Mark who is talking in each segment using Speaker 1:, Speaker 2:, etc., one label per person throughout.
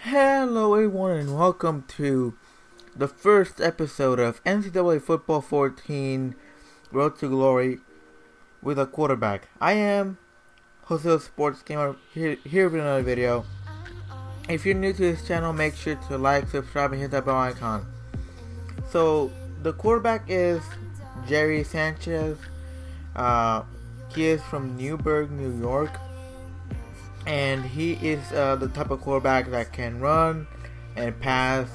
Speaker 1: Hello everyone and welcome to the first episode of NCAA Football 14 Road to Glory with a quarterback. I am Jose Sports Gamer here with another video. If you're new to this channel, make sure to like, subscribe, and hit that bell icon. So the quarterback is Jerry Sanchez. He is from Newburgh, New York. And he is the type of quarterback that can run and pass.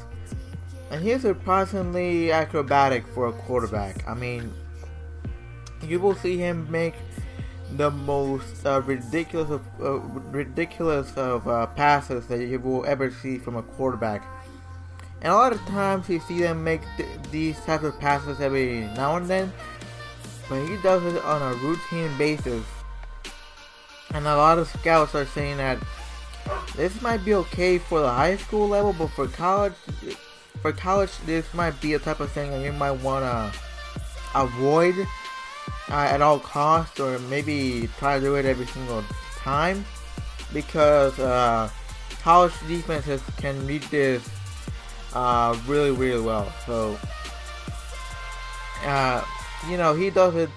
Speaker 1: And he is surprisingly acrobatic for a quarterback. I mean, you will see him make the most ridiculous of passes that you will ever see from a quarterback. And a lot of times you see them make these types of passes every now and then. But he does it on a routine basis. And a lot of scouts are saying that this might be okay for the high school level, but for college this might be a type of thing that you might want to avoid at all costs, or maybe try to do it every single time, because college defenses can read this really well. So you know, he does it.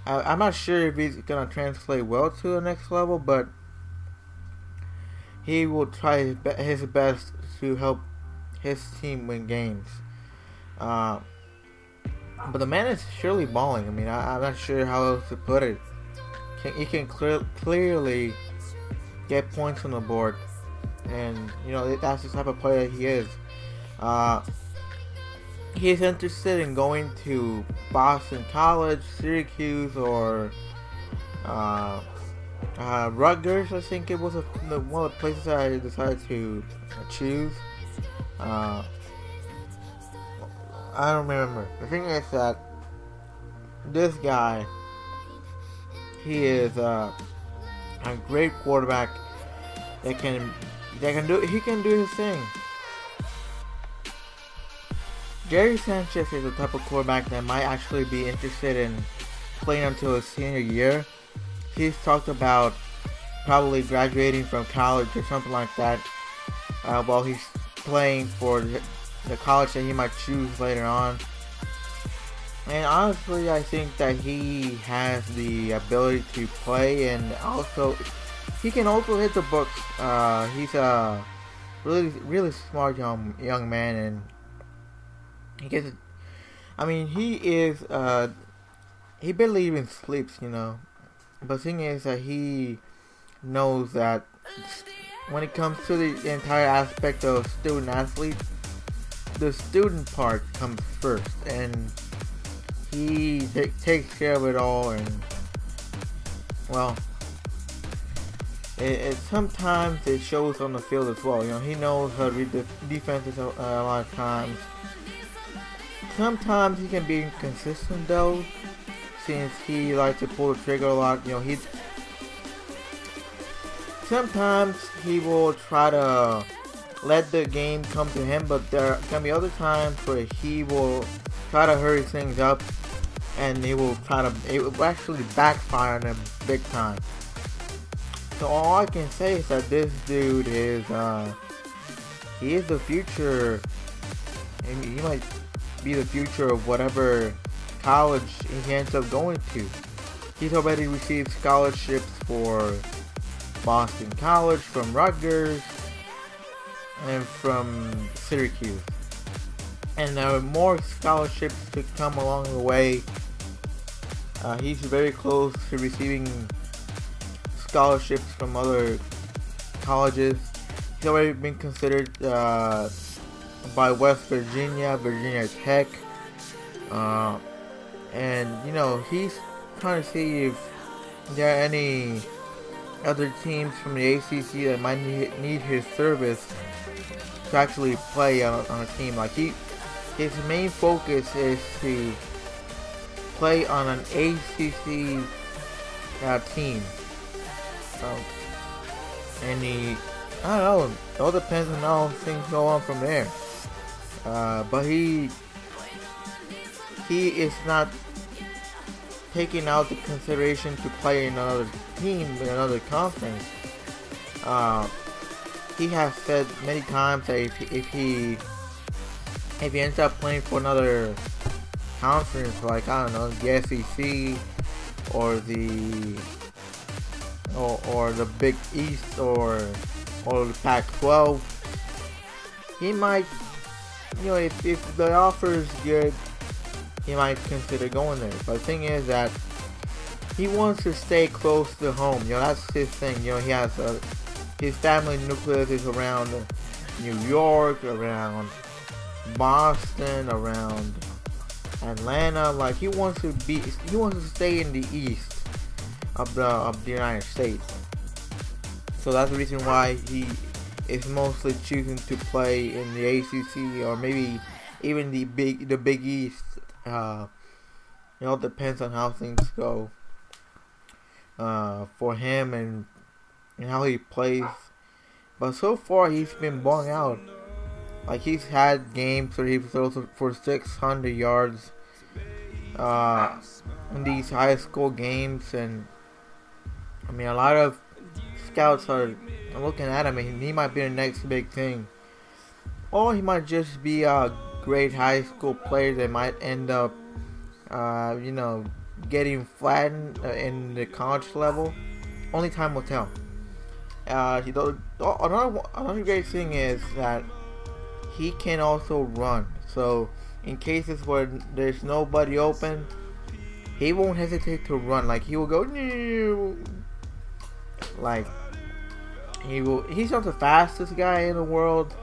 Speaker 1: I'm not sure if he's going to translate well to the next level, but he will try his best to help his team win games. But the man is surely balling. I mean, I'm not sure how else to put it. He can clearly get points on the board. And, you know, that's the type of player he is. He is interested in going to Boston College, Syracuse, or Rutgers. I think it was one of the places I decided to choose. I don't remember. The thing is that this guy, he is a great quarterback that can do his thing. Jerry Sanchez is the type of quarterback that might actually be interested in playing until his senior year. He's talked about probably graduating from college or something like that while he's playing for the college that he might choose later on. And honestly, I think that he has the ability to play, and also he can also hit the books. He's a really smart young man, and he gets it. I mean, he barely even sleeps, you know. But the thing is that he knows that when it comes to the entire aspect of student athlete, the student part comes first, and he takes care of it all. And well, sometimes it shows on the field as well. You know, he knows how to read the defenses a lot of times. Sometimes he can be inconsistent though, since he likes to pull the trigger a lot. You know, sometimes he will try to let the game come to him, but there can be other times where he will try to hurry things up, and it will actually backfire on him big time. So all I can say is that this dude is he is the future, and he might be the future of whatever college he ends up going to. He's already received scholarships for Boston College, from Rutgers, and from Syracuse. And there are more scholarships to come along the way. He's very close to receiving scholarships from other colleges. He's already been considered by West Virginia, Virginia Tech, and you know, he's trying to see if there are any other teams from the ACC that might need his service to actually play on a team. Like his main focus is to play on an ACC team. And I don't know, it all depends on how things go on from there. But he is not taking out the consideration to play in another team in another conference. he has said many times that if he ends up playing for another conference, like I don't know, the SEC or the Big East or the Pac-12, he might, if the offer is good, he might consider going there. But the thing is that he wants to stay close to home. That's his thing. He has his family nucleus is around New York, around Boston, around Atlanta. Like he wants to stay in the east of the United States. So that's the reason why he is mostly choosing to play in the ACC or maybe even the Big East. It depends on how things go for him and how he plays. But so far he's been balling out. Like he's had games where he throws for 600 yards in these high school games, and I mean a lot of scouts are looking at him and he might be the next big thing. Or he might just be a great high school player that might end up getting flattened in the college level. Only time will tell. Another great thing is that he can also run. So in cases where there's nobody open, he won't hesitate to run. Like he will go, like he's not the fastest guy in the world,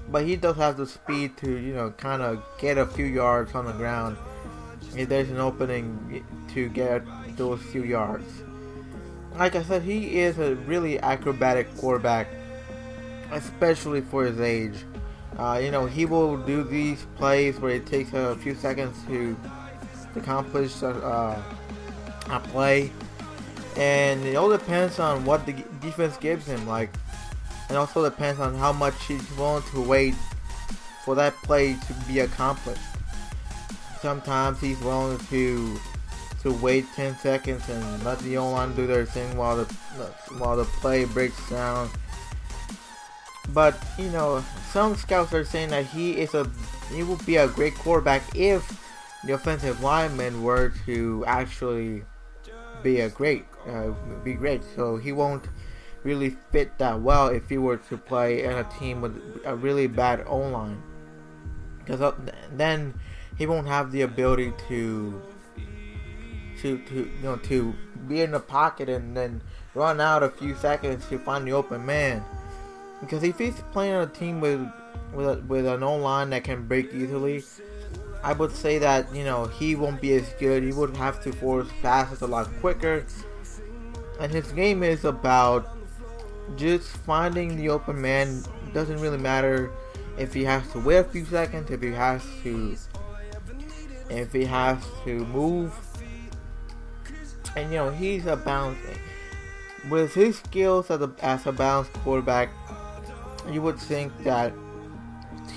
Speaker 1: but he does have the speed to kind of get a few yards on the ground if there's an opening to get those few yards. Like I said, he is a really acrobatic quarterback, especially for his age. He will do these plays where it takes a few seconds to accomplish a play, and it all depends on what the defense gives him. It also depends on how much he's willing to wait for that play to be accomplished. Sometimes he's willing to wait 10 seconds and let the O-line do their thing while the play breaks down. But some scouts are saying that he will be a great quarterback if the offensive linemen were to actually be great. So he won't really fit that well if he were to play in a team with a really bad O-line, because then he won't have the ability to be in the pocket and then run out a few seconds to find the open man. Because if he's playing on a team with an O-line that can break easily, I would say that he won't be as good. He would have to force passes a lot quicker, and his game is about just finding the open man. Doesn't really matter if he has to wait a few seconds, if he has to move. And he's a balancing. With his skills as a balanced quarterback, you would think that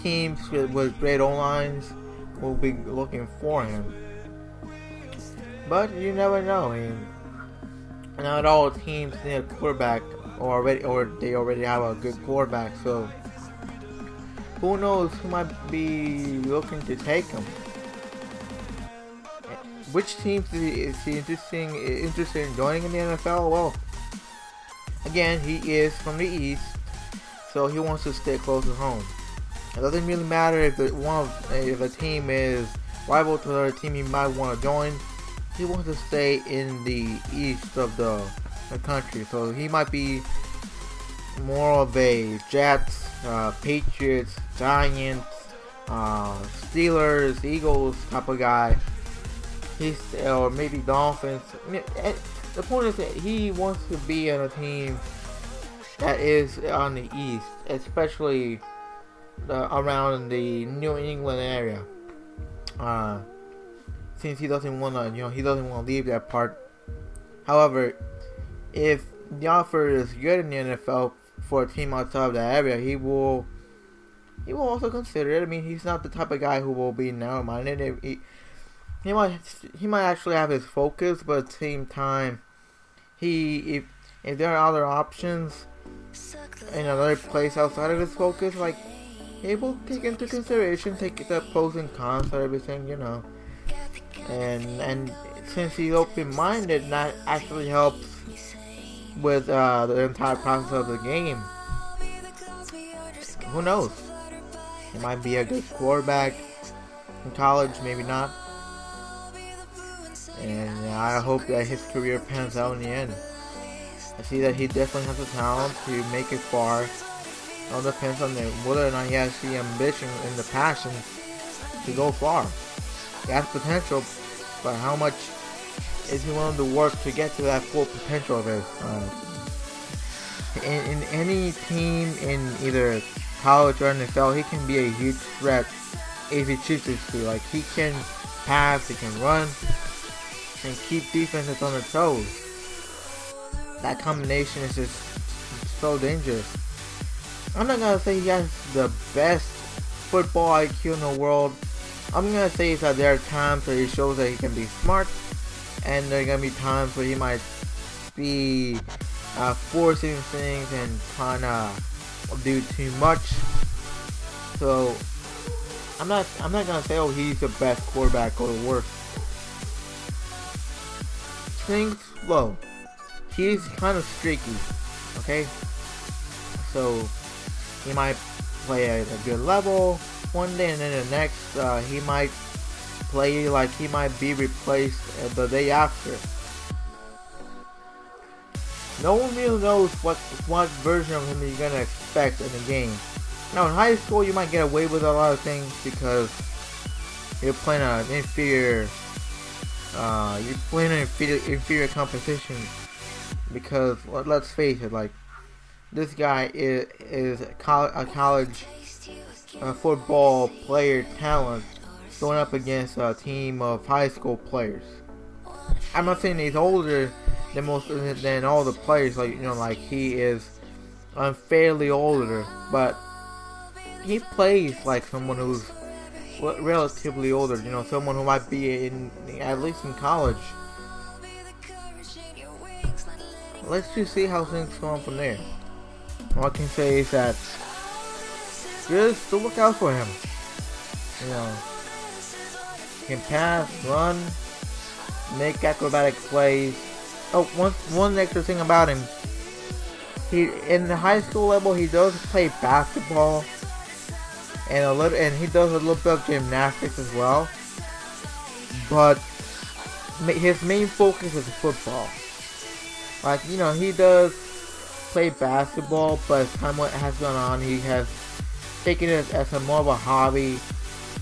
Speaker 1: teams with great O-lines will be looking for him. But you never know. I mean, not all teams need a quarterback or they already have a good quarterback. So who knows who might be looking to take him? Which teams is he interested in joining in the NFL? Well, again, he is from the East, so he wants to stay close to home. It doesn't really matter if a team is rival to another team he might want to join. He wants to stay in the east of the country, so he might be more of a Jets, Patriots, Giants, Steelers, Eagles type of guy. Or maybe Dolphins. The point is that he wants to be on a team that is on the East, especially around the New England area. Since he doesn't want to, leave that part. However, if the offer is good in the NFL for a team outside of that area, he will also consider it. I mean, he's not the type of guy who will be narrow-minded. He might actually have his focus, but at the same time, if there are other options, in another place outside of his focus, like he will take into consideration, take the pros and cons of everything, you know. And since he's open-minded, that actually helps with the entire process of the game. Who knows? He might be a good quarterback in college, maybe not. And I hope that his career pans out in the end. I see that he definitely has the talent to make it far. It all depends on whether or not he has the ambition and the passion to go far. He has potential, but how much is he willing to work to get to that full potential of his? In any team in either college or NFL, he can be a huge threat if he chooses to. Like, he can pass, he can run, and keep defenses on their toes. That combination is just so dangerous. I'm not gonna say he has the best football IQ in the world. I'm gonna say that there are times where he shows that he can be smart, and there are gonna be times where he might be forcing things and trying to do too much. So I'm not gonna say, oh, he's the best quarterback or the worst. Things slow. He's kind of streaky, okay? So he might play at a good level one day, and then the next he might play like he might be replaced the day after. No one really knows what version of him you're gonna expect in the game. Now in high school you might get away with a lot of things because you're playing an inferior competition. Because let's face it, like, this guy is a college football player talent going up against a team of high school players. I'm not saying he's older than all the players, like, you know, like he is unfairly older, but he plays like someone who's relatively older, you know, someone who might be at least in college. Let's just see how things go on from there. All I can say is that just to look out for him. You know, he can pass, run, make acrobatic plays. Oh, one extra thing about him. In the high school level, he does play basketball and he does a little bit of gymnastics as well. But his main focus is football. Like, you know, he does play basketball, but as time has gone on, he has taken it as more of a hobby.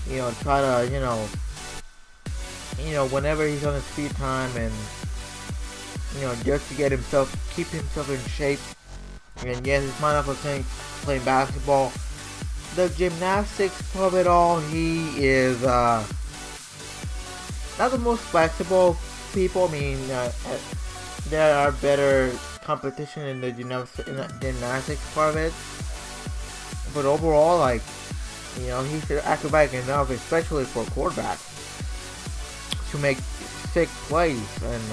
Speaker 1: You know, try to, you know, whenever he's on his free time, and you know, just to keep himself in shape. And yes, it's not a thing playing basketball. The gymnastics of it all, he is not the most flexible people. I mean, there are better competition in the gymnastics part of it, but overall, like, you know, he's acrobatic enough, especially for a quarterback, to make sick plays. And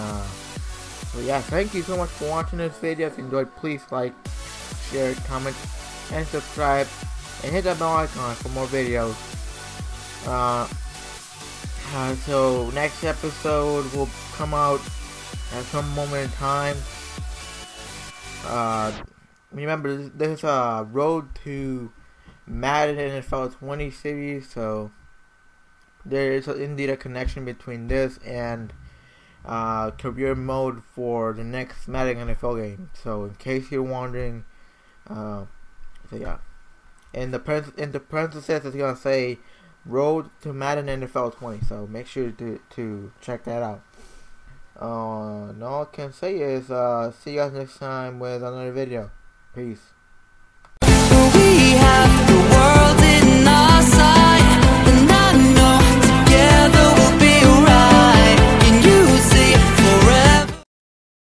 Speaker 1: so yeah, thank you so much for watching this video. If you enjoyed, please like, share, comment, and subscribe, and hit that bell icon for more videos. So next episode will come out at some moment in time. Remember, there's a Road to Madden NFL 20 series, so there is indeed a connection between this and career mode for the next Madden NFL game. So in case you're wondering, so yeah, in the parentheses it's gonna say Road to Madden NFL 20. So make sure to check that out. And all I can say is see you guys next time with another video. Peace.